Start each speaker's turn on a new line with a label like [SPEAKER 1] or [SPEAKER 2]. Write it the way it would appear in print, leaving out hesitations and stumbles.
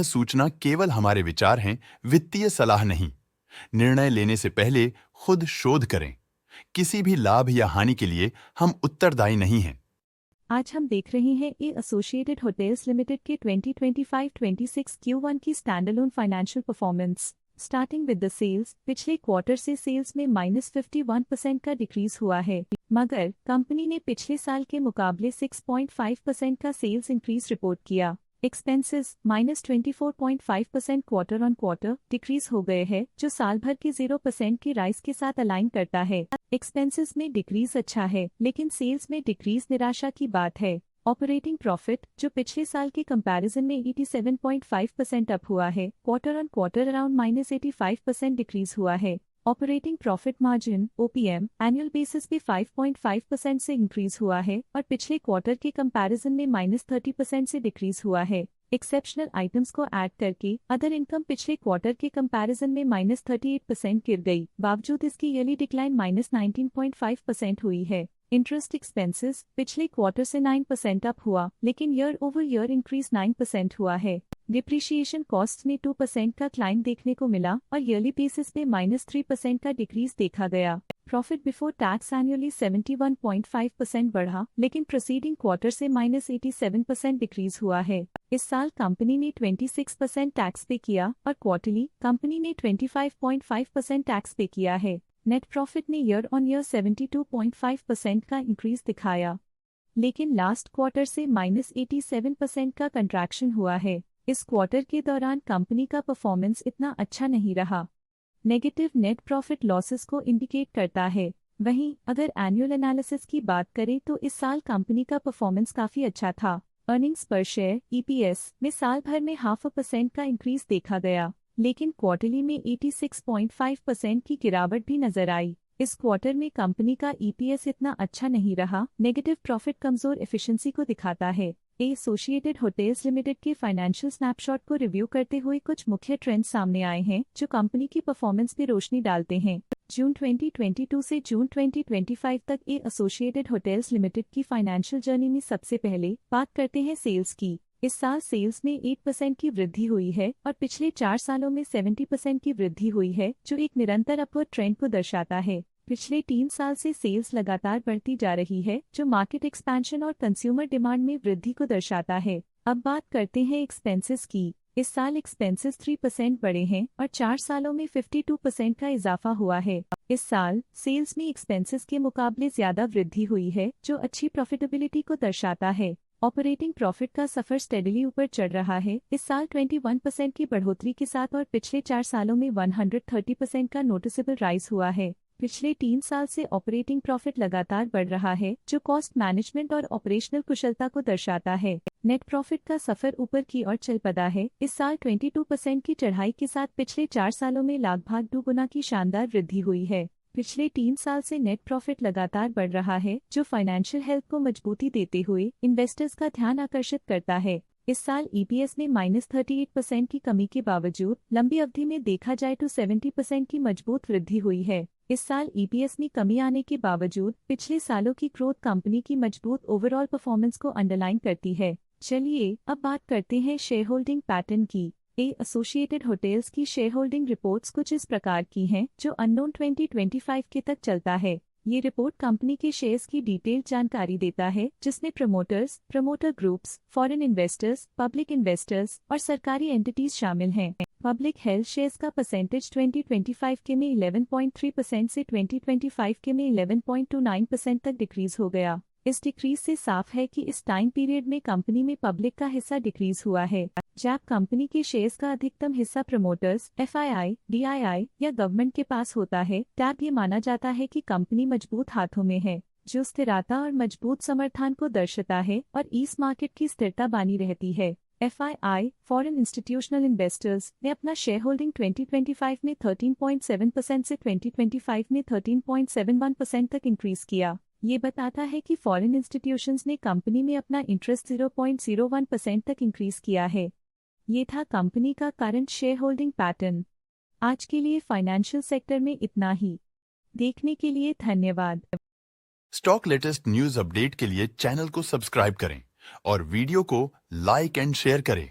[SPEAKER 1] सूचना केवल हमारे विचार हैं, वित्तीय सलाह नहीं। निर्णय लेने से पहले खुद शोध करें। किसी भी लाभ या हानि के लिए हम उत्तरदायी नहीं हैं।
[SPEAKER 2] आज हम देख रहे हैं एसोसिएटेड होटल्स लिमिटेड के 2025-26 Q1 की standalone financial performance. Starting with the sales, पिछले क्वार्टर से सेल्स में -51% का डिक्रीज हुआ है, मगर कंपनी ने पिछले साल के मुकाबले 6.5% का सेल्स इंक्रीज रिपोर्ट किया। Expenses -24.5% quarter on quarter decrease हो गए हैं, जो साल भर के 0% की राइज के साथ अलाइन करता है। एक्सपेंसेस में डिक्रीज अच्छा है, लेकिन सेल्स में डिक्रीज निराशा की बात है। ऑपरेटिंग प्रॉफिट, जो पिछले साल के कंपैरिजन में 87.5% अप हुआ है, quarter on quarter around -85% decrease हुआ है। Operating profit margin OPM annual basis पे 5.5% से इंक्रीज हुआ है और पिछले क्वार्टर के कंपैरिजन में -30% से डिक्रीज हुआ है। एक्सेप्शनल आइटम्स को ऐड करके अदर इनकम पिछले क्वार्टर के कंपैरिजन में -38% गिर गई, बावजूद इसकी ईयरली डिक्लाइन -19.5% हुई है। इंटरेस्ट एक्सपेंसेस पिछले क्वार्टर से 9% अप हुआ, लेकिन ईयर ओवर ईयर इंक्रीज 9% हुआ है। डिप्रिशिएशन कॉस्ट में 2% का क्लाइम देखने को मिला और ईयरली बेसिस पे -3% का डिक्रीज देखा गया। प्रॉफिट बिफोर टैक्स एनुअली 71.5% बढ़ा, लेकिन प्रोसीडिंग क्वार्टर से -87% डिक्रीज हुआ है। इस साल कंपनी ने 26% टैक्स पे किया और क्वार्टरली कंपनी ने 25.5% टैक्स पे किया है। नेट प्रॉफिट ने ईयर ऑन ईयर 72.5% का इंक्रीज दिखाया, लेकिन लास्ट क्वार्टर से -87% का कंट्रैक्शन हुआ है। इस क्वार्टर के दौरान कंपनी का परफॉर्मेंस इतना अच्छा नहीं रहा। नेगेटिव नेट प्रॉफिट लॉसेस को इंडिकेट करता है। वहीं अगर एनुअल एनालिसिस की बात करें तो इस साल कंपनी का परफॉर्मेंस काफी अच्छा था। अर्निंग्स पर शेयर EPS में साल भर में 0.5% का इंक्रीज देखा गया, लेकिन क्वार्टरली में 86.5% की गिरावट भी नजर आई। इस क्वार्टर में कंपनी का EPS इतना अच्छा नहीं रहा। नेगेटिव प्रॉफिट कमजोर एफिशिएंसी को दिखाता है। एसोसिएटेड होटल्स लिमिटेड के फाइनेंशियल स्नैपशॉट को रिव्यू करते हुए कुछ मुख्य ट्रेंड्स सामने आए हैं, जो कंपनी की परफॉर्मेंस पे रोशनी डालते हैं। जून 2022 से जून 2025 तक एसोसिएटेड होटल्स लिमिटेड की फाइनेंशियल जर्नी में सबसे पहले बात करते हैं सेल्स की। इस साल सेल्स में 8% की वृद्धि हुई है और पिछले 4 सालों में 70% की वृद्धि हुई है, जो एक निरंतर अपवर्ड ट्रेंड को दर्शाता है। पिछले 3 साल से सेल्स लगातार बढ़ती जा रही है, जो मार्केट एक्सपेंशन और कंज्यूमर डिमांड में वृद्धि को दर्शाता है। अब बात करते हैं एक्सपेंसेस की। इस साल एक्सपेंसेस 3% बढ़े हैं और 4 सालों में 52% का इजाफा हुआ है। इस साल सेल्स में एक्सपेंसेस के मुकाबले ज्यादा वृद्धि हुई है, जो अच्छी प्रॉफिटेबिलिटी को दर्शाता है। ऑपरेटिंग प्रॉफिट का सफर स्टेडली ऊपर चढ़ रहा है, इस साल 21% की बढ़ोतरी के साथ, और पिछले 4 सालों में 130% का नोटिसेबल राइज हुआ है। पिछले 3 साल से ऑपरेटिंग प्रॉफिट लगातार बढ़ रहा है, जो कॉस्ट मैनेजमेंट और ऑपरेशनल कुशलता को दर्शाता है। नेट प्रॉफिट का सफर ऊपर की ओर चल पड़ा है, इस साल 22% की चढ़ाई के साथ पिछले 4 सालों में लगभग 2 गुना की शानदार वृद्धि हुई है। पिछले 3 साल से नेट प्रॉफिट लगातार बढ़ रहा है, जो फाइनेंशियल हेल्थ को मजबूती देते हुए इन्वेस्टर्स का ध्यान आकर्षित करता है। इस साल EPS में -38% की कमी के बावजूद लंबी अवधि में देखा जाए तो 70% की मजबूत वृद्धि हुई है। इस साल EPS में कमी आने के बावजूद पिछले सालों की ग्रोथ कंपनी की मजबूत ओवरऑल परफॉर्मेंस को अंडरलाइन करती है। चलिए अब बात करते हैं शेयर होल्डिंग पैटर्न की। एसोसिएटेड होटल्स की शेयर होल्डिंग रिपोर्ट्स कुछ इस प्रकार की हैं, जो अननोन 2025 के तक चलता है। ये रिपोर्ट कंपनी के शेयर्स की डिटेल्ड जानकारी देता है, जिसमें promoters, promoter groups, foreign investors, public investors और सरकारी एंटिटीज शामिल हैं। पब्लिक हेल्थ शेयर्स का परसेंटेज 2025 के में 11.3% से 2025 के में 11.29% तक डिक्रीज हो गया। इस डिक्रीज से साफ है कि इस टाइम पीरियड में कंपनी में पब्लिक का हिस्सा डिक्रीज हुआ है। जब कंपनी के शेयर्स का अधिकतम हिस्सा प्रमोटर्स, FII, DII या गवर्नमेंट के पास होता है, तब ये माना जाता है कि कंपनी मजबूत हाथों में है, जो स्थिरता और मजबूत समर्थन को दर्शाता है और इस मार्केट की स्थिरता बनी रहती है। FII, फॉरेन इंस्टीट्यूशनल इन्वेस्टर्स, ने अपना शेयर होल्डिंग 2025 में 13.7% से 2025 में 13.71% तक इंक्रीज किया। ये बताता है कि फॉरेन इंस्टीट्यूशंस ने कंपनी में अपना इंटरेस्ट 0.01% तक इंक्रीज किया है। ये था कंपनी का करंट शेयर होल्डिंग पैटर्न। आज के लिए फाइनेंशियल सेक्टर में इतना ही। देखने के लिए धन्यवाद।
[SPEAKER 1] स्टॉक लेटेस्ट न्यूज अपडेट के लिए चैनल को सब्सक्राइब करें और वीडियो को लाइक एंड शेयर करें।